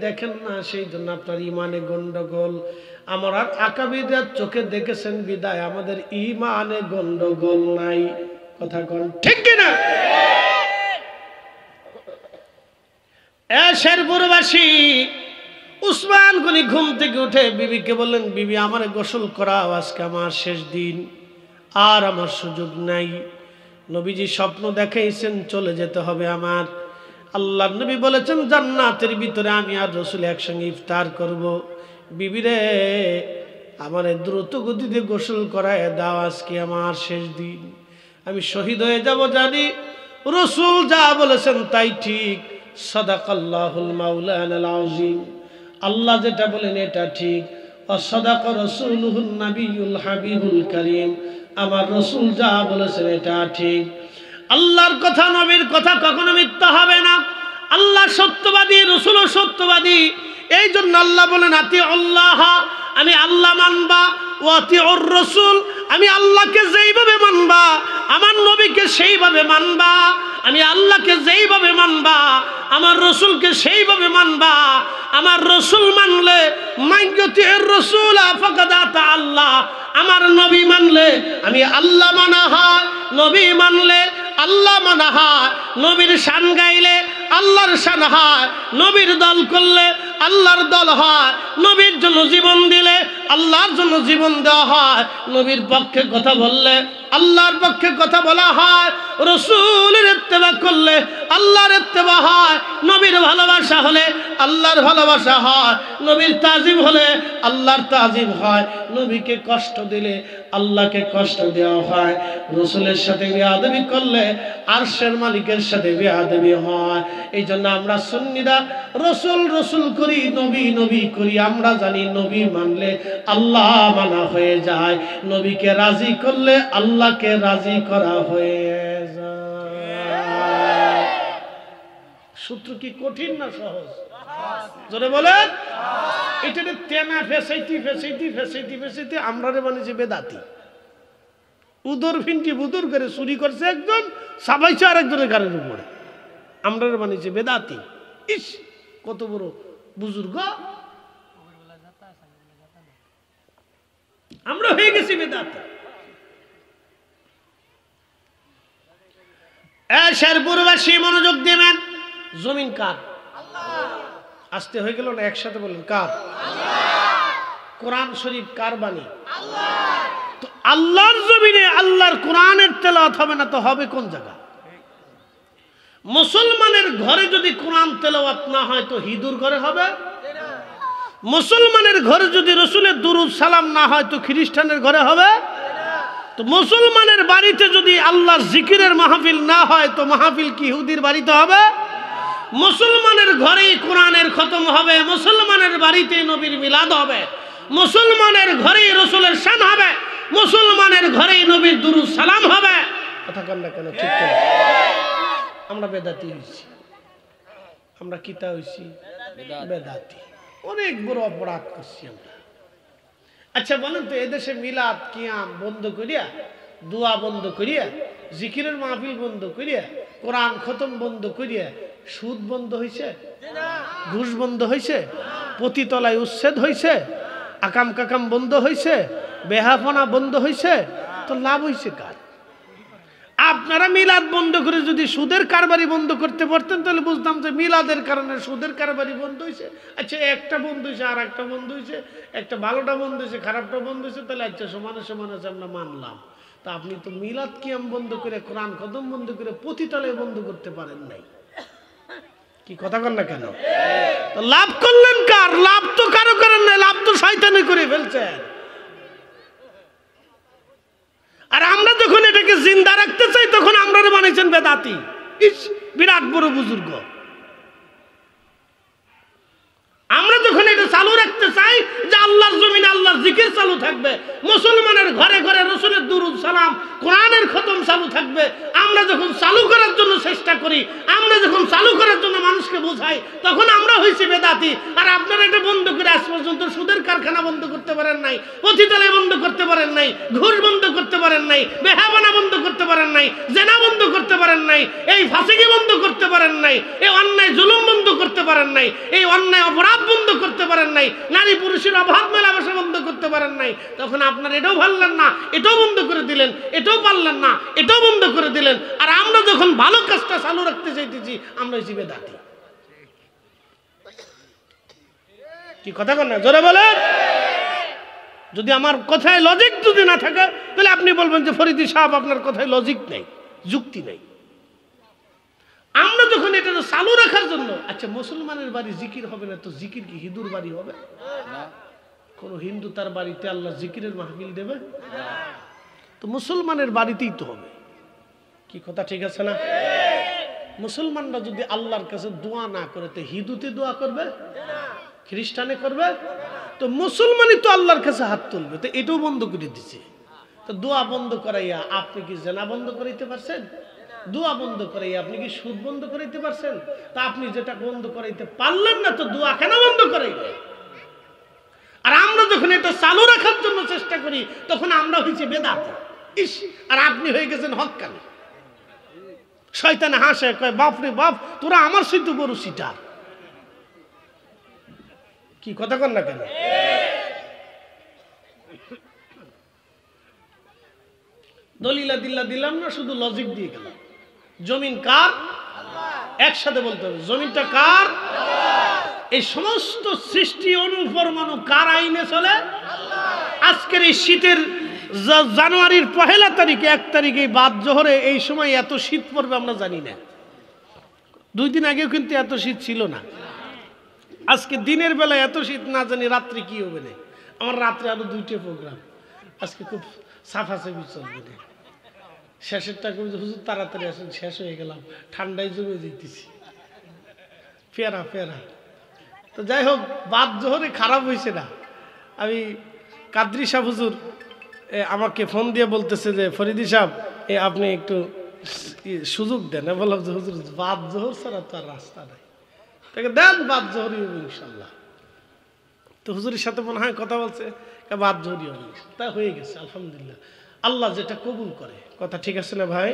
দেখেন না, সেই জন্য আপনার ইমানে গন্ডগোল। আমার আকাবিদের চোখে দেখেছেন বিদায় আমাদের ইমানে গন্ডগোল নাই। কথা কোন ঠিক কিনা? শেরপুরবাসী উসমান গনি ঘুম থেকে উঠে বিবিকে বললেন, বিবি আমার গোসল করাও, আজকে আমার শেষ দিন, আর আমার সুযোগ নাই। নবীজি স্বপ্ন দেখাইছেন চলে যেতে হবে আমার। আল্লাহর নবী বলেছেন জান্নাতের ভিতরে আমি আর রসুল একসঙ্গে ইফতার করব। বিবিরে আমার দ্রুত গতিতে গোসল করায় দাও, আজকে আমার শেষ দিন, আমি শহীদ হয়ে যাব জানি। রসুল যা বলেছেন তাই ঠিক। সাদাকাল্লাহুল মাওলানাল আযীম। আল্লাহ যেটা বলেন এটা ঠিক। সাদাকা রাসূলুহুন নাবিয়ুল হাবিবুল কারীম। আমার রসুল যা বলেছেন এটা ঠিক। আল্লাহর কথা, নবীর কথা কখনো মিথ্যা হবে না। আল্লাহ সত্যবাদী, রসুলও সত্যবাদী। এই জন্য আল্লাহ বলেন আতি আল্লাহ, আমি আল্লাহ মানবা, ও আতি ওর রসুল, আমি আল্লাহকে যেইভাবে মানবা, আমার নবীকে সেইভাবে মানবা। আমি আল্লাহকে যেইভাবে মানবা, আমার রসুলকে সেইভাবে মানবা। আমার রসুল মানলে মাইয়তি এর রসুল ফাকাদ আতা আল্লাহ, আমার নবী মানলে আমি আল্লাহ মানা হয়, নবী মানলে আল্লাহ মানা হয়। নবীর শান গাইলে আল্লাহর শান হয়, নবীর দল করলে আল্লাহর দল হয়, নবীর জন্য জীবন দিলে আল্লাহর জন্য জীবন দেওয়া হয়, নবীর পক্ষে কথা বললে আল্লাহর পক্ষে কথা বলা হয়, রসুলের ইত্তেবা করলে আল্লাহর ইত্তেবা হয়, নবীর ভালোবাসা হলে আল্লাহর ভালোবাসা হয়, নবীর তাজিম হলে আল্লাহর তাজিম হয়, নবীকে কষ্ট দিলে আল্লাহকে কষ্ট দেওয়া হয়, রসুলের সাথে বেয়াদবি করলে আরশের মালিকের সাথে বেয়াদবি হয়। এই জন্য আমরা সুন্নিরা রসুল রসুল করি, নবী নবী করি। আমরা জানি নবী মানলে আল্লাহ মানা হয়ে যায়, নবীকে রাজি করলে আল্লাহকে রাজি করা হয়ে যায়। সূত্র কি কঠিন না সহজ? জোরে বলেন। এটা তেনা ফেসাইতি ফেসাইতি ফেসাইতি ফেসাইতি আমরা বানিয়েছি বেদাতি। উদর ভিনটি বুদর করে চুরি করছে একজন, সাবাইছে আর একজনের গাড়ির উপরে, আমরা বানিয়েছি বেদাতি। ইস কত বড় বুজুর্গ, আমরা হয়ে গেছি বেদাতি। শেরপুরবাসী মনোযোগ দেবেন। জমিন কার? আসতে হয়ে গেল না? একসাথে বলেন কার? কোরআন শরীফ কার বাণী? তো আল্লাহর জমিনে আল্লাহর কোরআনের তেলাওয়াত হবে না তো হবে কোন জায়গা? মুসলমানের ঘরে যদি কোরআন তেলাওয়াত না হয় তো হিন্দুর ঘরে হবে? মুসলমানের ঘরে যদি রসুলের দুরূদ সালাম না হয় তো খ্রিস্টানের ঘরে হবে? তো মুসলমানের বাড়িতে যদি আল্লাহর জিকিরের মাহফিল না হয় তো মাহফিল কি ইহুদির বাড়িতে হবে? মুসলমানের ঘরেই কোরআনের খতম হবে, মুসলমানের বাড়িতে নবীর মিলাদ হবে, মুসলমানের ঘরেই রসুলের শান হবে, মুসলমানের ঘরেই নবীর দুরূদ সালাম হবে। কথা কন না কেন? ঠিক করে আমরা বেদাতি হইছি। আমরা কিতা হইছি? বেদাতি। অনেক বড় অপরাধ করছি আমরা। আচ্ছা বলেন তো, এদেশে মিলাদ কিয়াম বন্ধ করিয়া, দোয়া বন্ধ করিয়া, জিকিরের মাহফিল বন্ধ করিয়া, কোরআন খতম বন্ধ করিয়া সুদ বন্ধ হয়েছে? ঘুষ বন্ধ হয়েছে? পতিতলায় উচ্ছেদ হয়েছে? আকাম কাকাম বন্ধ হয়েছে? বেহাফনা বন্ধ হয়েছে? তো লাভ হয়েছে কার? আপনারা মিলাদ বন্ধ করে যদি সুদের কারবারি বন্ধ করতে পারতেন তাহলে বুঝতাম যে মিলাদের কারণে সুদের কারবারি বন্ধ হয়েছে। আচ্ছা একটা বন্ধ হয়েছে, আর একটা বন্ধ হয়েছে, একটা ভালোটা বন্ধ হয়েছে, খারাপটা বন্ধ হয়েছে, তাহলে আচ্ছা সমানে সমানে আমরা মানলাম। তা আপনি তো মিলাদ কিয়াম বন্ধ করে, কোরআন খতম বন্ধ করে, পতিতালয় বন্ধ করতে পারেন নাই। কি কথা কন না কেন? লাভ করলেন কার? লাভ তো কারো করেন নাই, লাভ তো শয়তানে করে ফেলছেন। আর আমরা যখন এটাকে জিন্দা রাখতে চাই তখন আমরা বানাইছেন বেদাতি। ইস, বিরাট বড় বুজুর্গ। আমরা যখন এটা চালু রাখতে চাই যে আল্লাহর জমিনে আল্লাহর জিকির চালু থাকবে, মুসলমানের ঘরে ঘরে রাসূলের দুরূদ সালাম, কোরআনের খতম চালু থাকবে, আমরা যখন চালু করার জন্য চেষ্টা করি, আমরা যখন চালু করার জন্য মানুষকে বোঝাই, তখন আমরা হইছি বেদাতি। আর আপনারা এটা বন্ধ করে আজ পর্যন্ত সুদের কারখানা বন্ধ করতে পারেন নাই, পতিতালয় বন্ধ করতে পারেন নাই, ঘুষ বন্ধ করতে পারেন নাই, বেহাবানা বন্ধ করতে পারেন নাই, জেনা বন্ধ করতে পারেন নাই, এই ফাঁসিকি বন্ধ করতে পারেন নাই, এই অন্যায় জুলুম বন্ধ করতে পারেন নাই, এই অন্যায় অপরাধ বন্ধ করতে পারেন নাই, নারী পুরুষের অবাধ মেলামেশা বন্ধ করতে পারেন নাই। তখন আপনার এটাও পারলেন না, এটাও বন্ধ করে দিলেন, এটাও পারলেন না, এটাও বন্ধ করে দিলেন। আর আমরা যখন ভালো কাজটা চালু রাখতে চাইতেছি আমরা হইছি বেদাতি। কি কথা কন না? জোরে বলেন। যদি আমার কথায় লজিক যদি না থাকে তাহলে আপনি বলবেন যে ফরিদি সাহেব আপনার কথায় লজিক নেই, যুক্তি নেই। আমরা যখন এটা চালু রাখার জন্য, আচ্ছা মুসলমানের বাড়ি জিকির হবে না তো জিকির কি হিন্দুর বাড়ি হবে? কোন হিন্দু তার বাড়িতে আল্লাহ জিকিরের মাহফিল দেবে? তো মুসলমানের বাড়িতেই তো হবে। কি কথা ঠিক আছে না? মুসলমানরা যদি আল্লাহর কাছে দোয়া না করে তো হিন্দুতে দোয়া করবে, খ্রিস্টানে করবে? তো মুসলমানই তো আল্লাহর কাছে হাত তুলবে। তো এটাও বন্ধ করে দিচ্ছে। তো দোয়া বন্ধ করাইয়া আপনি কি জেনা বন্ধ করাইতে পারছেন? দোয়া বন্ধ করাইয়া আপনি কি সুদ বন্ধ করাইতে পারছেন? তা আপনি যেটা বন্ধ করাইতে পারলেন না তো দোয়া কেন বন্ধ করাইলেন? আর আমরা যখন এটা চালু রাখার জন্য চেষ্টা করি তখন আমরা হয়েছি বেদাতি। ইস, আর আপনি হয়ে গেছেন হক্কানি। শয়তানে হাসে, কয় বাপরে বাপ, তোরা আমার সাথে বড় সিটার। কি কথা কন না কেন? দলিলা দিল্লা দিলাম না, শুধু লজিক দিয়ে গেলাম। জমিন কার? একসাথে বলতে হবে, জমিনটা কার? এই সমস্ত সৃষ্টি অনুপরমাণু কার আইনে চলে? আজকের এই শীতের জানুয়ারির 1 তারিখে 1 তারিখে বাদ জোহরে এই সময় এত শীত পড়বে আমরা জানি না। 2 দিন আগেও কিন্তু এত শীত ছিল না। আজকে দিনের বেলা এত শীত, না জানি রাত্রে কি হবে না। আমার রাত্রে আরো 2টা প্রোগ্রাম, আজকে খুব সাফাসাফি চলবে না। শেষেরটা করে হুজুর তাড়াতাড়ি আসেন, শেষ হয়ে গেলাম, ঠান্ডায় জমে যেতেছি, ফেরা ফেরা। তো যাই হোক, বাদ জোহরে খারাপ হয়েছে না। আমি কাদরি সাহেব হুজুর আমাকে ফোন দিয়ে বলতেছে যে ফরিদি সাহেব আপনি একটু সুযোগ দেন। বললাম যে হুজুর বাদ জোহর ছাড়া তো আর রাস্তা নাই, তাকে দেন, বাদ জোহরই হবে ইনশাল্লাহ। তো হুজুরের সাথে মনে হয় কথা বলছে, বাদ জোহরই হবে, তা হয়ে গেছে আলহামদুলিল্লাহ। আল্লাহ যেটা কবুল করে। কথা ঠিক আছে না ভাই?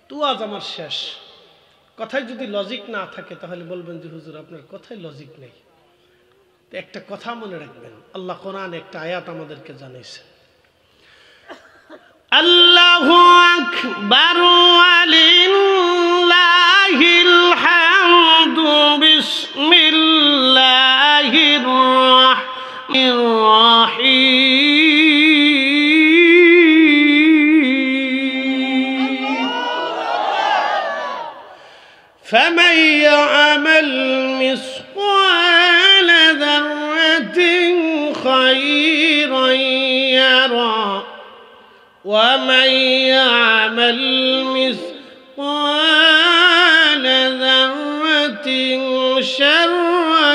তো আজ আমার শেষ কথায় যদি লজিক না থাকে তাহলে বলবেন যে হুজুর আপনার কথায় লজিক নেই। তো একটা কথা মনে রাখবেন, আল্লাহ কোরআনে একটা আয়াত আমাদেরকে জানাইছে, আল্লাহু আকবার ওয়ালিল্লাহিল হামদু বিসমিল্লাহির রাহমানির রাহিম ফামান ইয়া'মাল মিসকাল যাররাতিন খায়রান ইয়ারা ومن يعمل مثقال ذرة شرا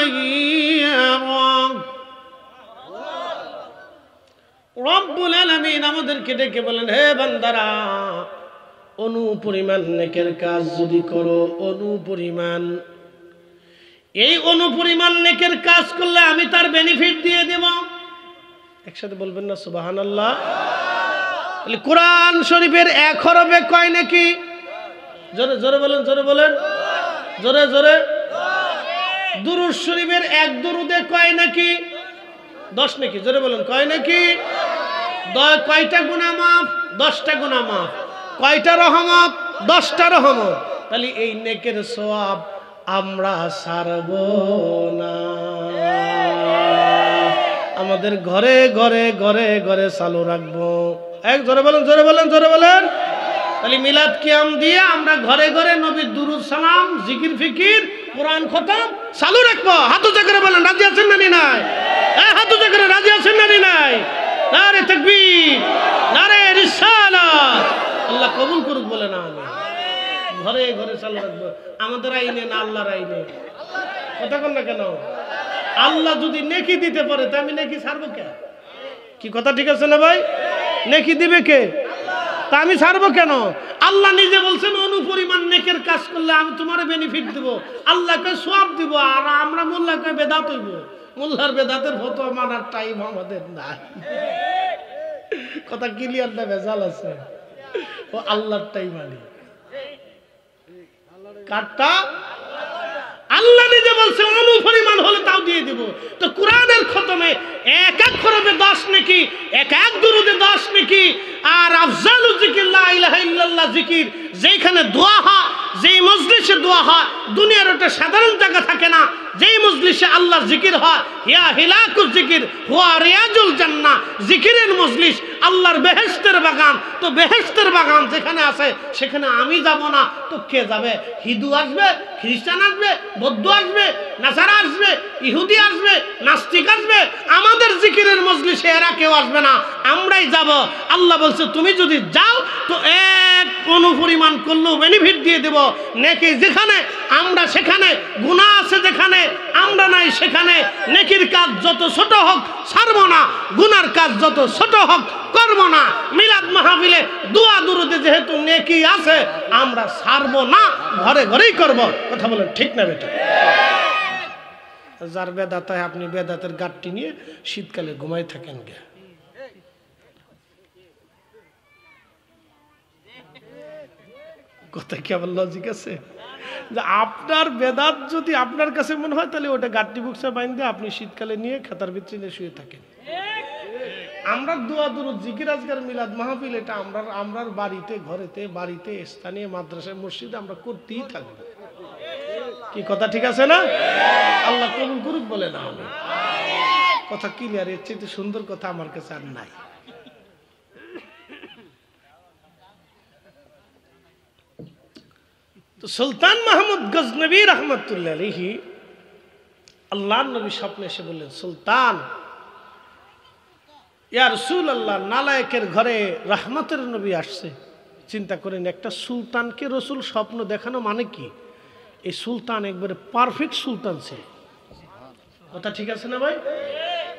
يره রব্বুল আলামিন আমাদেরকে ডেকে বলেন, হে বান্দারা, অনুপরিমাণ নেকের কাজ যদি করো, অনুপরিমাণ, এই অনুপরিমাণ নেকের কাজ করলে আমি তার বেনিফিট দিয়ে দেব। একসাথে বলবেন না সুবহানাল্লাহ? কোরআন শরীফের 1 হরফে কয় নাকি? জোরে জোরে বলেন, জোরে বলেন, জোরে জোরে। দুরূদ শরীফের 1 দুরুদে কয় নাকি? 10 নাকি? জোরে বলেন, কয় নাকি? কয়টা গুনাহ মাফ? 10টা গুনাহ মাফ। কয়টা রহমত? 10টা রহমত। তাহলে এই নেকের সওয়াব আমরা ছাড়ব না। আমাদের ঘরে ঘরে ঘরে ঘরে চালু রাখবো। এক জোরে বলেন, জোরে বলেন, জোরে বলেন। তাহলে মিলাদ কিয়াম দিয়ে আমরা ঘরে ঘরে নবীর দুরূদ সালাম, জিকির ফিকির, কোরআন খতম চালু রাখবো। হাত উঁচা করে বলেন, রাজি আছেন না নাই? হাত উঁচা করে রাজি আছেন না নাই? নারে তাকবীর, নারে রিসালাত। আল্লাহ কবুল করুক বলে না। আমি ঘরে ঘরে চালু রাখবো। আমাদের আইনে না আল্লাহর আইনে? কথা কন না কেন? আল্লাহ যদি নেকি দিতে পারে তা আমি নেকি ছাড়বো কে? কি কথা ঠিক আছে না ভাই? নেকি দিবে কে? তা আমি ছাড়বো কেন? আল্লাহ নিজে বলছেন অনুপরিমাণ নেকের কাজ করলে আমি তোমার বেনিফিট দেবো, আল্লাহকে সওয়াব দিব। আর আমরা মোল্লাকে বেদাত হইব। মোল্লার বেদাতের ফতোয়া মানার টাইম আমাদের নাই। কথা ক্লিয়ার না? ভেজাল আছে। ও আল্লাহর টাইম মানি। কাটটা আল্লাহ নিজে বলছে অনুপরিমাণ হলে তাও দিয়ে দিব। তো কোরআনের খতমে এক এক হরফে 10 নেকি, এক এক দুরুদে 10 নেকি। আর আফজালু যিকির লা ইলাহা ইল্লাল্লাহ জিকির, যেখানে দোয়া হয়, যেই মজলিসে দোয়া হয়, দুনিয়ার ওটা সাধারণ জায়গা থাকে না, যেই মজলিসে আল্লাহ জিকির হয়, ইয়া হিলাকুজ জিকির হুয়া রিয়াজুল জান্নাহ, জিকিরের মজলিস আল্লাহর বেহেশতের বাগান। তো বেহেশতের বাগান যেখানে আছে সেখানে আমি যাব না তো কে যাবে? হিন্দু আসবে, খ্রিস্টান আসবে, বৌদ্ধ আসবে, নাসারা আসবে, ইহুদি আসবে, নাস্তিক আসবে, আমাদের জিকিরের মজলিসে এরা কেউ আসবে না, আমরাই যাব। আল্লাহ বলছে তুমি যদি যাও তো এক অনুপরিমাণ করলেও বেনিফিট দিয়ে দেব। নেকি যেখানে আমরা সেখানে, গুনাহ আছে যেখানে আমরা নাই সেখানে। নেকির কাজ যত ছোট হোক ছাড়বো না, গুনার কাজ যত ছোট হোক করব না। মিলাদ মাহফিলে দোয়া দুরুদে যেহেতু নেকি আছে আমরা ছাড়বো না, ঘরে ঘরেই করব। কথা বলেন ঠিক না বেটা? যার বেদাত হয় আপনি বেদাতের গাঁটটি নিয়ে শীতকালে ঘুমাই থাকেন গে। কথা কি আবার লজিক আছে? যে আপনার বেদাত যদি আপনার কাছে মনে হয় তাহলে ওটা গাঁটটি বুকসা বাইন্ধে আপনি শীতকালে নিয়ে খাতার ভিতরে শুয়ে থাকেন। আমরা দোয়া দুরুদ জিকির আজকার মিলাদ মাহফিল এটা আমরা বাড়িতে, ঘরেতে, বাড়িতে, স্থানীয় মাদ্রাসায়, মসজিদে আমরা করতেই থাকবো। কি কথা ঠিক আছে না? আল্লাহ কবুল করুক বলে না। আমি কথা ক্লিয়ার, এর চেয়ে সুন্দর কথা আমার কাছে আর নাই। তো সুলতান মাহমুদ গজনবী রহমতুল্লাহ আলাইহি আল্লাহর নবী স্বপ্নে এসে বললেন, সুলতান, ইয়া রাসূলুল্লাহ, নালায়েকের ঘরে রহমতের নবী আসছে। চিন্তা করেন, একটা সুলতানকে রসুল স্বপ্ন দেখানো মানে কি? এই সুলতান একবারে পারফেক্ট সুলতান ছিল। কথা ঠিক আছে না ভাই?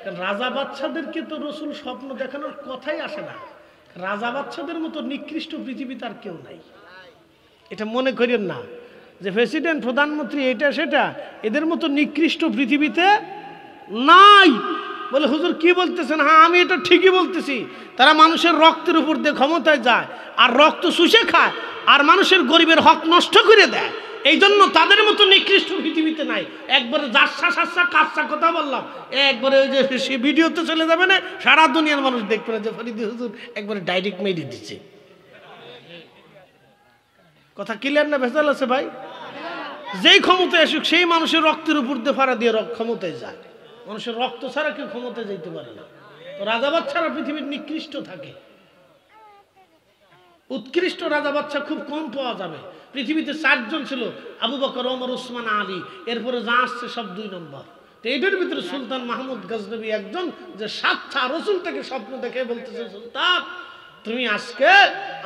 কারণ রাজা বাচ্চাদেরকে তো রসুল স্বপ্ন দেখানোর কথাই আসে না। রাজা বাচ্চাদের মতো নিকৃষ্ট পৃথিবীতে আর কেউ নাই। এটা মনে করেন না যে প্রেসিডেন্ট, প্রধানমন্ত্রী, এটা সেটা, এদের মতো নিকৃষ্ট পৃথিবীতে নাই। বলে হুজুর কি বলতেছেন? হ্যাঁ আমি এটা ঠিকই বলতেছি। তারা মানুষের রক্তের উপর দিয়ে ক্ষমতায় যায় আর রক্ত শুষে খায় আর মানুষের গরিবের হক নষ্ট করে দেয়। এই জন্য তাদের মতো নিকৃষ্ট পৃথিবীতে নাই। একবারে জাসা সাসা কাঁচা কথা বললাম, একবারে ওই যে সে ভিডিওতে চলে যাবে না, সারা দুনিয়ার মানুষ দেখবে না যে ফরিদি হুজুর একবারে ডাইরেক্ট মেরে দিচ্ছে। কথা ক্লিয়ার না? ভেজাল আছে ভাই? যেই ক্ষমতায় আসুক সেই মানুষের রক্তের উপর দিয়ে ফাড়া দিয়ে ক্ষমতায় যায়। মানুষের রক্ত ছাড়া কেউ ক্ষমতায় যেতে পারে না। তো রাজাবাদ ছাড়া পৃথিবীর নিকৃষ্ট থাকে। উৎকৃষ্ট রাজা বাচ্চা খুব কম পাওয়া যাবে। পৃথিবীতে 4 জন ছিল, আবু বকর, ওমর, উসমান, আলী। এরপরে যা আসছে সব 2 নম্বর। তো এটার ভিতরে সুলতান মাহমুদ গজনবী একজন, যে সাচ্চা রসুল থেকে স্বপ্ন দেখে বলতেছে, সুলতান তুমি আজকে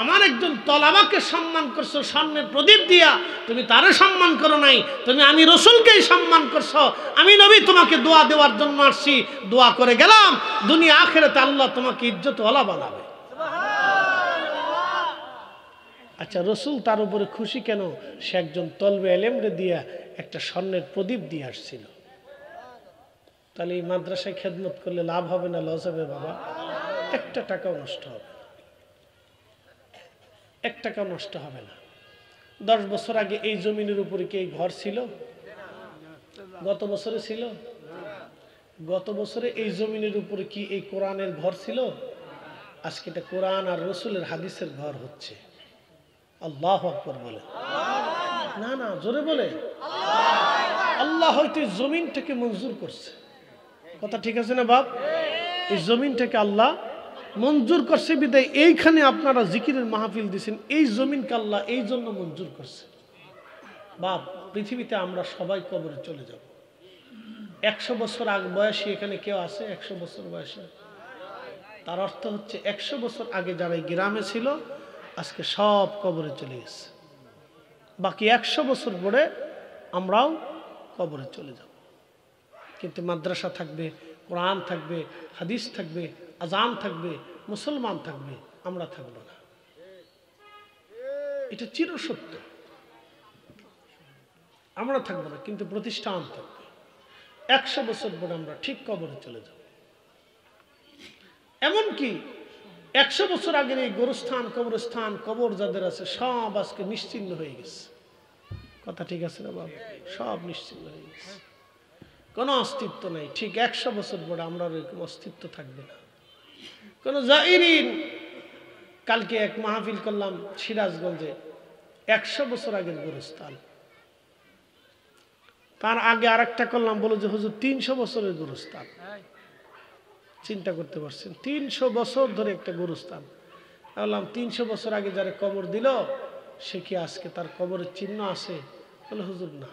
আমার একজন তলাবাকে সম্মান করছো স্বর্ণের প্রদীপ দিয়া, তুমি তারে সম্মান করো নাই, তুমি আমি রসুলকেই সম্মান করছো। আমি নবী তোমাকে দোয়া দেওয়ার জন্য আসছি, দোয়া করে গেলাম, দুনিয়া আখিরাতে আল্লাহ তোমাকে ইজ্জতওয়ালা বানাবে। আচ্ছা, রসুল তার উপরে খুশি কেন? সে একজন তলবে এলেমরে দিয়া একটা স্বর্ণের প্রদীপ দিয়ে আসছিল। তাহলে এই মাদ্রাসায় খেদমত করলে লাভ হবে না লস হবে? বাবা, একটা টাকাও নষ্ট হবে, 1 টাকাও নষ্ট হবে না। 10 বছর আগে এই জমিনের উপরে কি এই ঘর ছিল? গত বছরে ছিল? গত বছরে এই জমিনের উপরে কি এই কোরআনের ঘর ছিল? আজকে এটা কোরআন আর রসুলের হাদিসের ঘর হচ্ছে। আল্লাহু আকবার বলে। না না, জোরে বলে। আল্লাহ হয়তো এই জমিনটাকে মঞ্জুর করছে। কথা ঠিক আছে না বাপ? এই জমিনটাকে আল্লাহ মঞ্জুর করছে বিদায় এইখানে আপনারা জিকিরের মাহফিল দিছেন। এই জমিনকে আল্লাহ এই জন্য মঞ্জুর করছে। বাপ, পৃথিবীতে আমরা সবাই কবরে চলে যাব। 100 বছর আগে বয়সী এখানে কেউ আছে? 100 বছর বয়সে? তার অর্থ হচ্ছে 100 বছর আগে যারা এই গ্রামে ছিল আজকে সব কবরে চলে গেছে। বাকি 100 বছর পরে আমরাও কবরে চলে যাব। কিন্তু মাদ্রাসা থাকবে, কোরআন থাকবে, হাদিস থাকবে, আজান থাকবে, মুসলমান থাকবে, আমরা থাকব না। এটা চিরসত্য। আমরা থাকবো না, কিন্তু প্রতিষ্ঠান থাকবে। 100 বছর পরে আমরা ঠিক কবরে চলে যাব। এমনকি 100 বছর আগের এই গোরস্থান, কবরস্থান, কবর যাদের আছে সব আজকে নিশ্চিহ্ন হয়ে গেছে। কথা ঠিক আছে না বাবা? সব নিশ্চিহ্ন হয়ে গেছে, কোনো অস্তিত্ব নেই। ঠিক 100 বছর পরে আমরা এরকম অস্তিত্ব থাকবে না। কোন জাইরিন, কালকে এক মাহফিল করলাম সিরাজগঞ্জে, 100 বছর আগের গোরস্থান। তার আগে আরেকটা করলাম, বলো যে হুজুর 300 বছরের গোরস্থান। চিন্তা করতে পারছেন? 300 বছর ধরে একটা গোরস্থান। বললাম 300 বছর আগে যারা কবর দিল সে কি আজকে তার কবরের চিহ্ন আছে? বলে হুজুর না।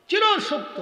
চির সত্য